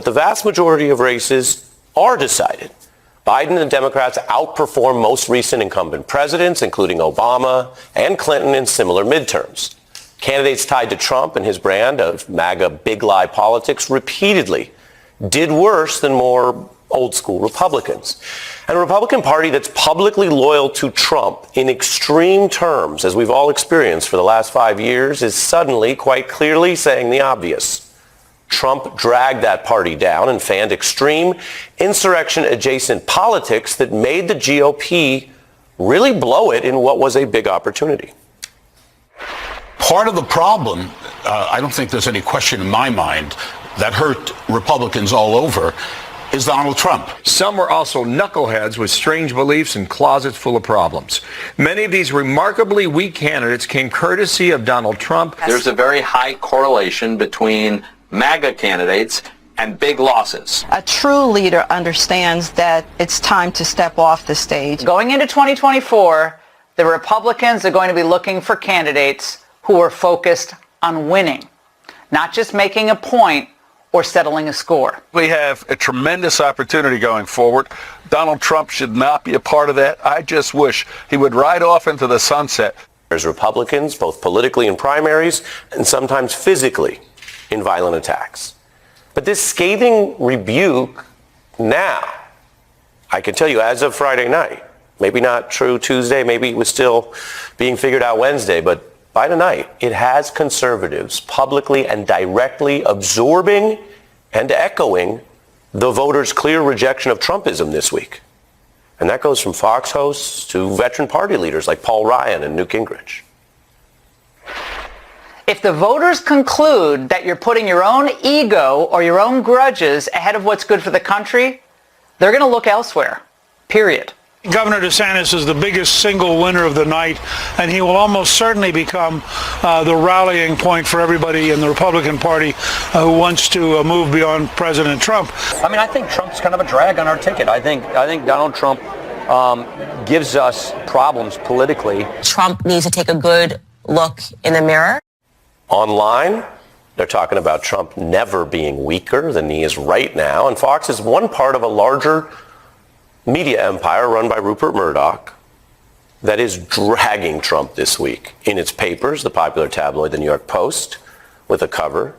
But the vast majority of races are decided. Biden and the Democrats outperform most recent incumbent presidents, including Obama and Clinton, in similar midterms. Candidates tied to Trump and his brand of MAGA big lie politics repeatedly did worse than more old school Republicans. And a Republican Party that's publicly loyal to Trump in extreme terms, as we've all experienced for the last 5 years, is suddenly quite clearly saying the obvious. Trump dragged that party down and fanned extreme insurrection-adjacent politics that made the GOP really blow it in what was a big opportunity. Part of the problem, I don't think there's any question in my mind, that hurt Republicans all over, is Donald Trump. Some were also knuckleheads with strange beliefs and closets full of problems. Many of these remarkably weak candidates came courtesy of Donald Trump. There's a very high correlation between MAGA candidates and big losses. A true leader understands that it's time to step off the stage. Going into 2024, the Republicans are going to be looking for candidates who are focused on winning, not just making a point or settling a score. We have a tremendous opportunity going forward. Donald Trump should not be a part of that. I just wish he would ride off into the sunset. There's Republicans, both politically in primaries and sometimes physically in violent attacks. But this scathing rebuke now, I can tell you as of Friday night, maybe not true Tuesday, maybe it was still being figured out Wednesday, but by tonight, it has conservatives publicly and directly absorbing and echoing the voters' clear rejection of Trumpism this week. And that goes from Fox hosts to veteran party leaders like Paul Ryan and Newt Gingrich. If the voters conclude that you're putting your own ego or your own grudges ahead of what's good for the country, they're going to look elsewhere, period. Governor DeSantis is the biggest single winner of the night, and he will almost certainly become the rallying point for everybody in the Republican Party who wants to move beyond President Trump. I mean, I think Trump's kind of a drag on our ticket. I think Donald Trump gives us problems politically. Trump needs to take a good look in the mirror. Online, they're talking about Trump never being weaker than he is right now, and Fox is one part of a larger media empire run by Rupert Murdoch that is dragging Trump this week in its papers, the popular tabloid, the New York Post, with a cover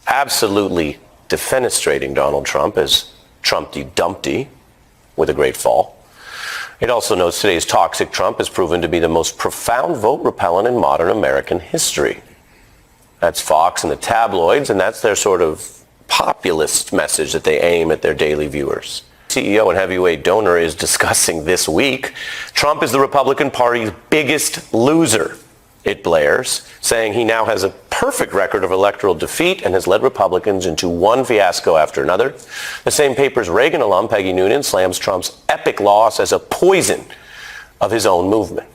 absolutely defenestrating Donald Trump as Trumpty Dumpty with a great fall. It also notes today's toxic Trump has proven to be the most profound vote repellent in modern American history. That's Fox and the tabloids, and that's their sort of populist message that they aim at their daily viewers. CEO and heavyweight donor is discussing this week. Trump is the Republican Party's biggest loser, it blares, saying he now has a perfect record of electoral defeat and has led Republicans into one fiasco after another. The same paper's Reagan alum, Peggy Noonan, slams Trump's epic loss as a poison of his own movement.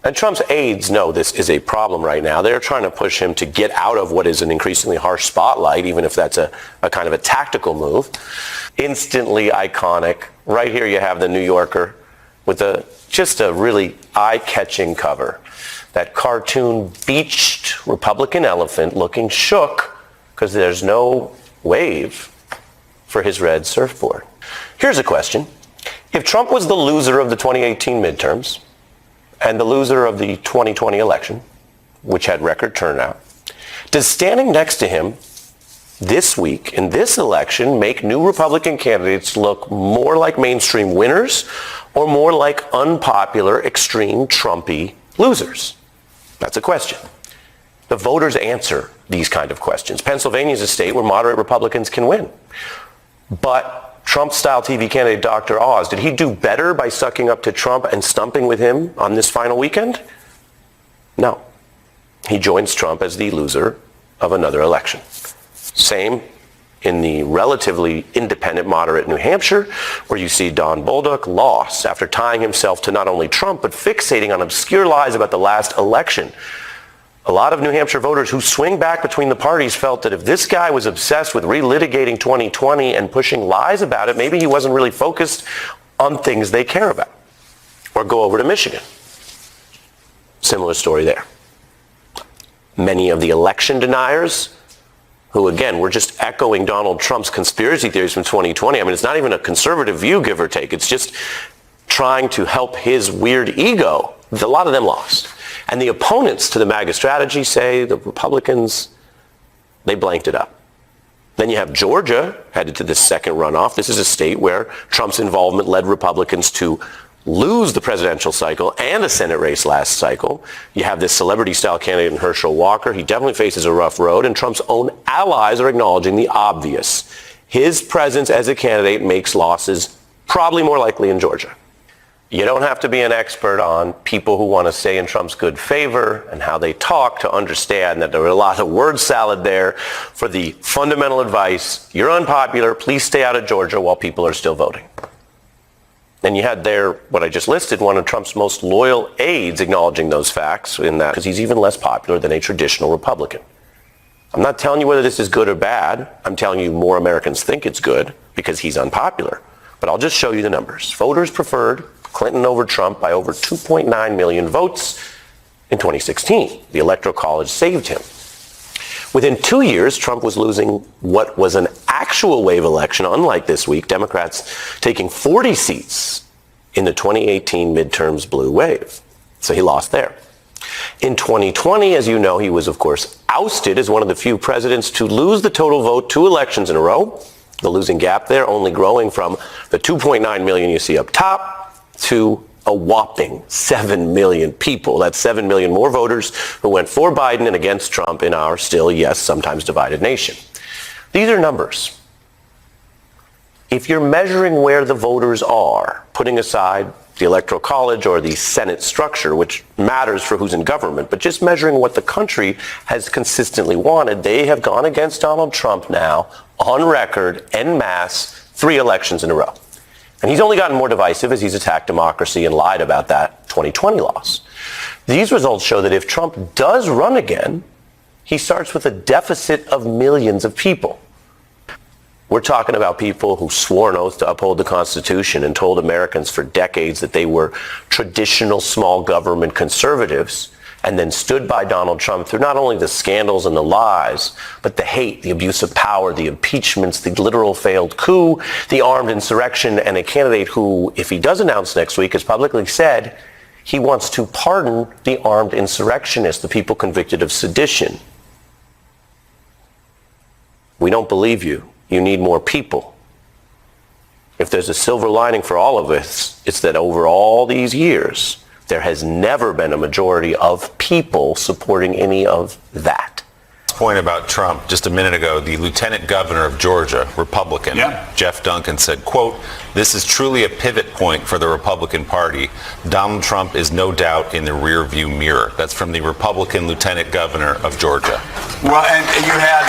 And Trump's aides know this is a problem right now. They're trying to push him to get out of what is an increasingly harsh spotlight, even if that's a kind of a tactical move. Instantly iconic. Right here you have the New Yorker with just a really eye-catching cover. That cartoon beached Republican elephant looking shook because there's no wave for his red surfboard. Here's a question. If Trump was the loser of the 2018 midterms, and the loser of the 2020 election, which had record turnout, does standing next to him this week in this election make new Republican candidates look more like mainstream winners or more like unpopular, extreme Trumpy losers? That's a question. The voters answer these kind of questions. Pennsylvania is a state where moderate Republicans can win. But Trump-style TV candidate Dr. Oz, did he do better by sucking up to Trump and stumping with him on this final weekend? No. He joins Trump as the loser of another election. Same in the relatively independent, moderate New Hampshire, where you see Don Bolduc lost after tying himself to not only Trump, but fixating on obscure lies about the last election. A lot of New Hampshire voters who swing back between the parties felt that if this guy was obsessed with relitigating 2020 and pushing lies about it, maybe he wasn't really focused on things they care about. Or go over to Michigan. Similar story there. Many of the election deniers who, again, were just echoing Donald Trump's conspiracy theories from 2020. I mean, it's not even a conservative view, give or take. It's just trying to help his weird ego. A lot of them lost. And the opponents to the MAGA strategy say the Republicans, they blanked it up. Then you have Georgia headed to the second runoff. This is a state where Trump's involvement led Republicans to lose the presidential cycle and a Senate race last cycle. You have this celebrity-style candidate in Herschel Walker. He definitely faces a rough road, and Trump's own allies are acknowledging the obvious. His presence as a candidate makes losses probably more likely in Georgia. You don't have to be an expert on people who want to stay in Trump's good favor and how they talk to understand that there are a lot of word salad there for the fundamental advice. You're unpopular. Please stay out of Georgia while people are still voting. And you had there, what I just listed, one of Trump's most loyal aides acknowledging those facts in that, because he's even less popular than a traditional Republican. I'm not telling you whether this is good or bad. I'm telling you more Americans think it's good because he's unpopular. But I'll just show you the numbers. Voters preferred Clinton over Trump by over 2.9 million votes in 2016. The Electoral College saved him. Within 2 years, Trump was losing what was an actual wave election, unlike this week, Democrats taking 40 seats in the 2018 midterms blue wave. So he lost there. In 2020, as you know, he was, of course, ousted as one of the few presidents to lose the total vote 2 elections in a row. The losing gap there only growing from the 2.9 million you see up top to a whopping 7 million people. That's 7 million more voters who went for Biden and against Trump in our still, yes, sometimes divided nation. These are numbers. If you're measuring where the voters are, putting aside the Electoral College or the Senate structure, which matters for who's in government, but just measuring what the country has consistently wanted, they have gone against Donald Trump now on record en masse 3 elections in a row. And he's only gotten more divisive as he's attacked democracy and lied about that 2020 loss. These results show that if Trump does run again, he starts with a deficit of millions of people. We're talking about people who swore an oath to uphold the Constitution and told Americans for decades that they were traditional small government conservatives, and then stood by Donald Trump through not only the scandals and the lies, but the hate, the abuse of power, the impeachments, the literal failed coup, the armed insurrection, and a candidate who, if he does announce next week, has publicly said he wants to pardon the armed insurrectionists, the people convicted of sedition. We don't believe you. You need more people. If there's a silver lining for all of us, it's that over all these years, there has never been a majority of people supporting any of that. Point about Trump just a minute ago, the lieutenant governor of Georgia, Republican, Jeff Duncan, said, quote, "This is truly a pivot point for the Republican Party. Donald Trump is no doubt in the rearview mirror." That's from the Republican lieutenant governor of Georgia. Well, and you had